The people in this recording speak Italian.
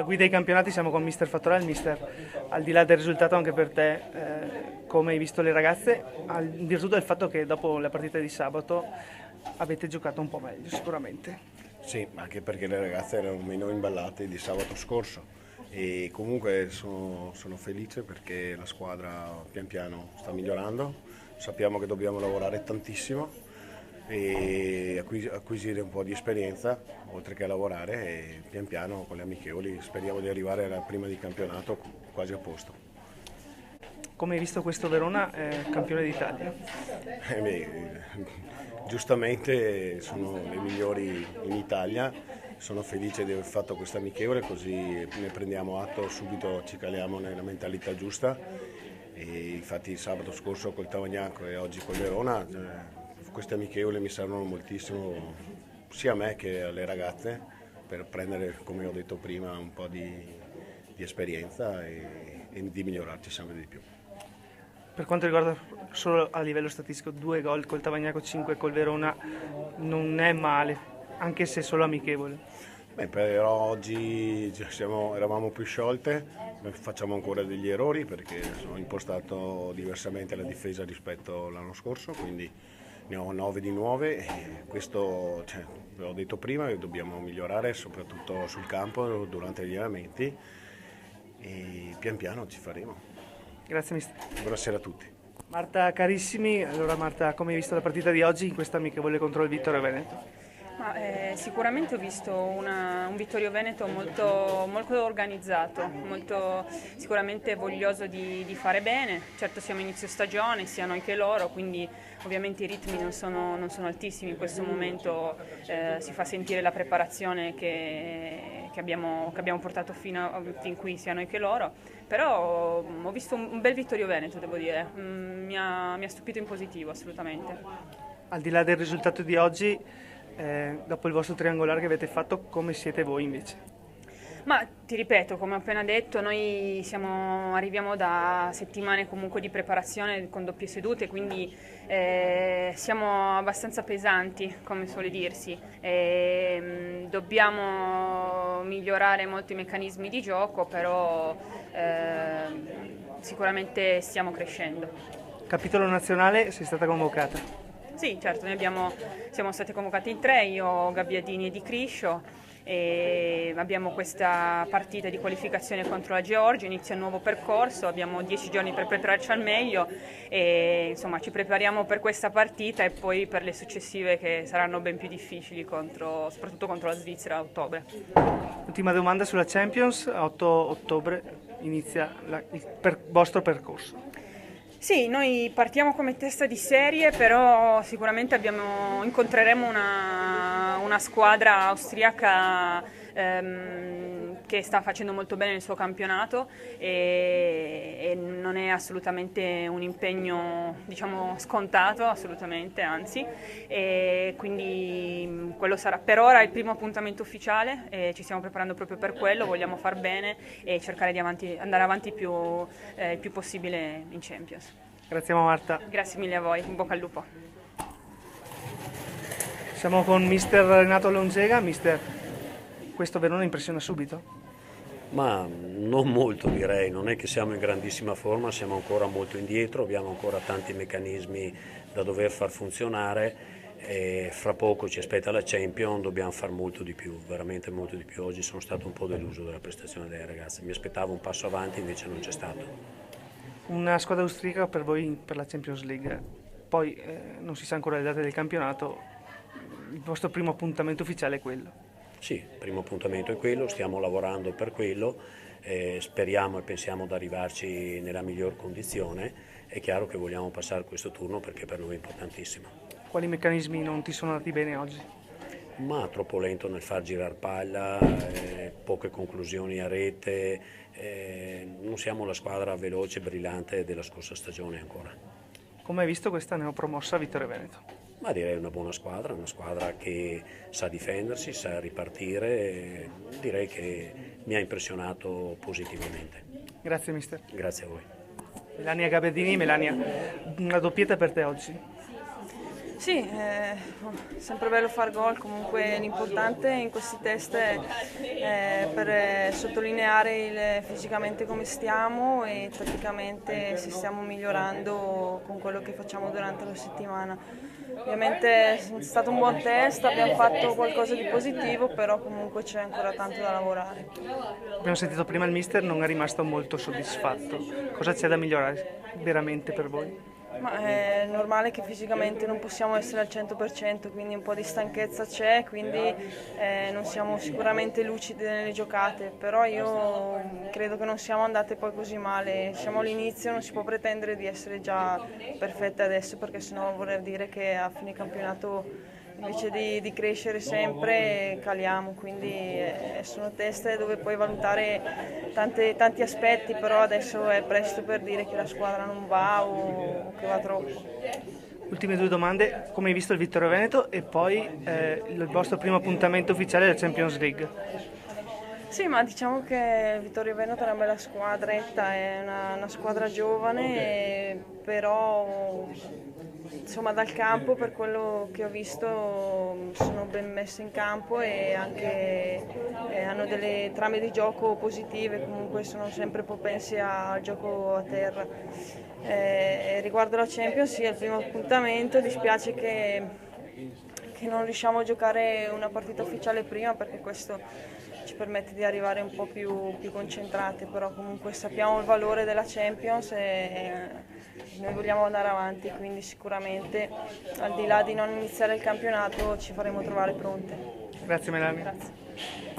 Alla guida dei campionati siamo con Mister Fattorella. Mister, al di là del risultato anche per te, come hai visto le ragazze, in virtù del fatto che dopo la partita di sabato avete giocato un po' meglio sicuramente. Sì, anche perché le ragazze erano meno imballate di sabato scorso e comunque sono felice perché la squadra pian piano sta migliorando, sappiamo che dobbiamo lavorare tantissimo e acquisire un po' di esperienza oltre che a lavorare e pian piano con le amichevoli speriamo di arrivare alla prima di campionato quasi a posto. Come hai visto questo Verona, campione d'Italia? Giustamente sono le migliori in Italia, sono felice di aver fatto questa amichevole così ne prendiamo atto, subito ci caliamo nella mentalità giusta e infatti sabato scorso col Tavagnacco e oggi col Verona queste amichevole mi servono moltissimo sia a me che alle ragazze per prendere, come ho detto prima, un po' di esperienza e di migliorarci sempre di più. Per quanto riguarda solo a livello statistico, 2 gol col Tavagnacco, 5 col Verona, non è male, anche se solo amichevole. Però oggi eravamo più sciolte, facciamo ancora degli errori perché sono impostato diversamente la difesa rispetto all'anno scorso, quindi ne ho 9 di nuove e questo, ve l'ho detto prima, che dobbiamo migliorare soprattutto sul campo durante gli allenamenti e pian piano ci faremo. Grazie mister. Buonasera a tutti. Marta carissimi, allora Marta, come hai visto la partita di oggi in questa amichevole contro il Vittorio Veneto? Sicuramente ho visto un Vittorio Veneto molto organizzato, molto sicuramente voglioso di fare bene. Certo siamo inizio stagione, sia noi che loro, quindi ovviamente i ritmi non sono altissimi. In questo momento si fa sentire la preparazione che abbiamo portato fin qui, sia noi che loro. Però ho visto un bel Vittorio Veneto, devo dire, mi ha stupito in positivo assolutamente. Al di là del risultato di oggi, dopo il vostro triangolare che avete fatto, come siete voi invece? Ma ti ripeto, come ho appena detto, noi arriviamo da settimane comunque di preparazione con doppie sedute, quindi siamo abbastanza pesanti, come suole dirsi. Dobbiamo migliorare molto i meccanismi di gioco, però sicuramente stiamo crescendo. Capitolo nazionale, sei stata convocata? Sì, certo, siamo stati convocati in 3, io, Gabbiadini e Di Criscio, e abbiamo questa partita di qualificazione contro la Georgia, inizia un nuovo percorso, abbiamo 10 giorni per prepararci al meglio e insomma ci prepariamo per questa partita e poi per le successive che saranno ben più difficili, soprattutto contro la Svizzera a ottobre. Ultima domanda sulla Champions, a 8 ottobre inizia il vostro percorso. Sì, noi partiamo come testa di serie, però sicuramente incontreremo una squadra austriaca che sta facendo molto bene il suo campionato e non è assolutamente un impegno, diciamo, scontato, assolutamente, anzi, e quindi quello sarà per ora il primo appuntamento ufficiale e ci stiamo preparando proprio per quello, vogliamo far bene e cercare di andare avanti il più possibile in Champions. Grazie Marta. Grazie mille a voi, in bocca al lupo. Siamo con mister Renato Longega. Mister, questo Verona impressiona subito? Ma non molto direi, non è che siamo in grandissima forma, siamo ancora molto indietro, abbiamo ancora tanti meccanismi da dover far funzionare e fra poco ci aspetta la Champions, dobbiamo fare molto di più, veramente molto di più. Oggi sono stato un po' deluso dalla prestazione delle ragazze, mi aspettavo un passo avanti, invece non c'è stato. Una squadra austriaca per voi per la Champions League, poi non si sa ancora le date del campionato, il vostro primo appuntamento ufficiale è quello? Sì, il primo appuntamento è quello, stiamo lavorando per quello, speriamo e pensiamo di arrivarci nella miglior condizione, è chiaro che vogliamo passare questo turno perché per noi è importantissimo. Quali meccanismi non ti sono andati bene oggi? Ma troppo lento nel far girare palla, poche conclusioni a rete, non siamo la squadra veloce e brillante della scorsa stagione ancora. Come hai visto questa neopromossa Vittorio Veneto? Ma direi una squadra che sa difendersi, sa ripartire, direi che mi ha impressionato positivamente. Grazie mister. Grazie a voi. Melania Gabbiadini, Melania, una doppietta per te oggi? Sì, sempre bello far gol, comunque l'importante in questi test è per sottolineare fisicamente come stiamo e tatticamente se stiamo migliorando con quello che facciamo durante la settimana. Ovviamente è stato un buon test, abbiamo fatto qualcosa di positivo, però comunque c'è ancora tanto da lavorare. Abbiamo sentito prima il mister, non è rimasto molto soddisfatto. Cosa c'è da migliorare veramente per voi? Ma è normale che fisicamente non possiamo essere al 100%, quindi un po' di stanchezza c'è, quindi non siamo sicuramente lucidi nelle giocate, però io credo che non siamo andate poi così male, siamo all'inizio, non si può pretendere di essere già perfette adesso perché sennò vorrebbe dire che a fine campionato invece di crescere sempre caliamo, quindi sono test dove puoi valutare tanti aspetti, però adesso è presto per dire che la squadra non va o che va troppo. Ultime due domande, come hai visto il Vittorio Veneto e poi il vostro primo appuntamento ufficiale della Champions League? Sì, ma diciamo che il Vittorio Veneto è una bella squadretta, è una squadra giovane, però insomma dal campo per quello che ho visto sono ben messe in campo e anche hanno delle trame di gioco positive, comunque sono sempre propensi al gioco a terra. Riguardo la Champions, sì, è il primo appuntamento, dispiace che non riusciamo a giocare una partita ufficiale prima perché questo ci permette di arrivare un po' più concentrati, però comunque sappiamo il valore della Champions e noi vogliamo andare avanti, quindi sicuramente al di là di non iniziare il campionato ci faremo trovare pronte. Grazie Melania. Grazie.